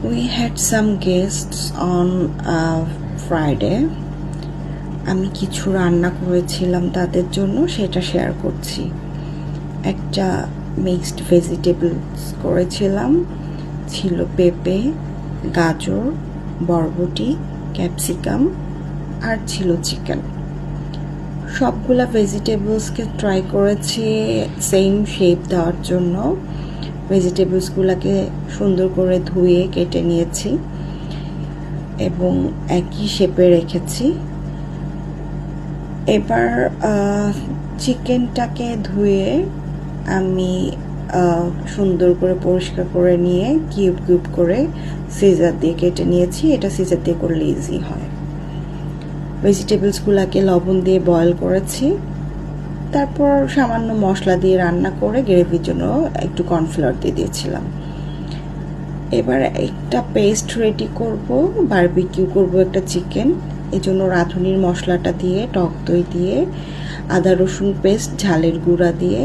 We had some guests on Friday. আমি কিছু রান্না করেছিলাম তাদের জন্য, সেটা শেয়ার করছি। একটা মিক্সড ভেজিটেবলস করেছিলাম, ছিল পেঁপে, গাজর, বরবটি, ক্যাপসিকাম আর ছিল চিকেন। সবগুলা ভেজিটেবলসকে ট্রাই করেছি সেম শেপ দেওয়ার জন্য। ভেজিটেবলসগুলোকে সুন্দর করে ধুয়ে কেটে নিয়েছি এবং একই শেপে রেখেছি। এবার চিকেনটাকে ধুয়ে আমি সুন্দর করে পরিষ্কার করে নিয়ে কিউব কিউব করে সিজার দিয়ে কেটে নিয়েছি। এটা সিজার দিয়ে করলে ইজি হয়। ভেজিটেবলসগুলোকে লবণ দিয়ে বয়েল করেছি, তারপর সামান্য মশলা দিয়ে রান্না করে গ্রেভির জন্য একটু কর্নফ্লাওয়ার দিয়ে দিয়েছিলাম। এবার একটা পেস্ট রেডি করব, বারবিকিউ করব একটা চিকেন। এজন্য রাঁধুনির মশলাটা দিয়ে, টক দই দিয়ে, আদা রসুন পেস্ট, ঝালের গুঁড়া দিয়ে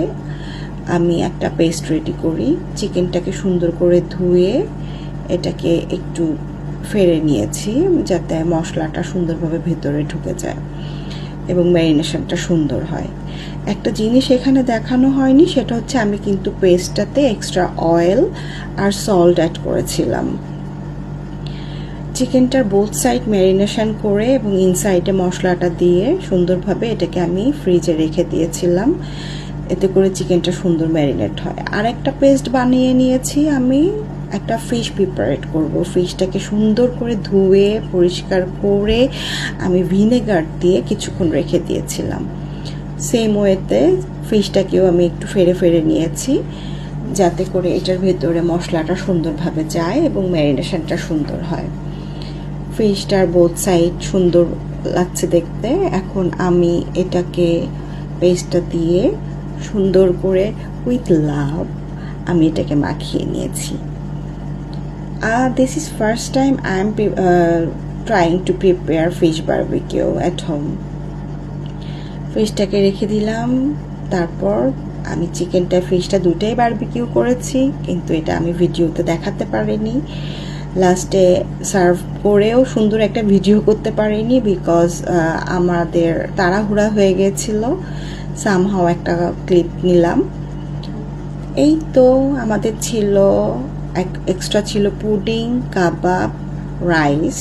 আমি একটা পেস্ট রেডি করি। চিকেনটাকে সুন্দর করে ধুয়ে এটাকে একটু ফেড়ে নিয়েছি যাতে মশলাটা সুন্দরভাবে ভেতরে ঢুকে যায় এবং ম্যারিনেশনটা সুন্দর হয়। একটা জিনিস এখানে দেখানো হয়নি, সেটা হচ্ছে আমি কিন্তু পেস্টটাতে এক্সট্রা অয়েল আর সল্ট অ্যাড করেছিলাম। চিকেনটার বোথ সাইড ম্যারিনেশন করে এবং ইনসাইডে মশলাটা দিয়ে সুন্দরভাবে এটাকে আমি ফ্রিজে রেখে দিয়েছিলাম, এতে করে চিকেনটা সুন্দর ম্যারিনেট হয়। আর একটা পেস্ট বানিয়ে নিয়েছি আমি, একটা ফিশ প্রিপারেট করব। ফিশটাকে সুন্দর করে ধুয়ে পরিষ্কার করে আমি ভিনেগার দিয়ে কিছুক্ষণ রেখে দিয়েছিলাম। সেম ওয়েতে ফিশটাকেও আমি একটু ফেড়ে ফেড়ে নিয়েছি যাতে করে এটার ভেতরে মশলাটা সুন্দরভাবে যায় এবং ম্যারিনেশনটা সুন্দর হয়। ফিশটার বোথ সাইড সুন্দর লাগছে দেখতে। এখন আমি এটাকে পেস্টটা দিয়ে সুন্দর করে উইথ লাভ আমি এটাকে মাখিয়ে নিয়েছি। This is first time I am trying to prepare fish barbecue at home. ফিশটাকে রেখে দিলাম, তারপর আমি চিকেনটা ফিশটা দুটাই বারবিকিউ করেছি, কিন্তু এটা আমি ভিডিওতে দেখাতে পারিনি। লাস্টে সার্ভ করেও সুন্দর একটা ভিডিও করতে পারিনি বিকজ আমাদের তাড়াহুড়া হয়ে গেছিল। সামহাও একটা ক্লিপ নিলাম। এই তো আমাদের ছিল এক্সট্রা ছিল পুডিং, কাবাব, রাইস।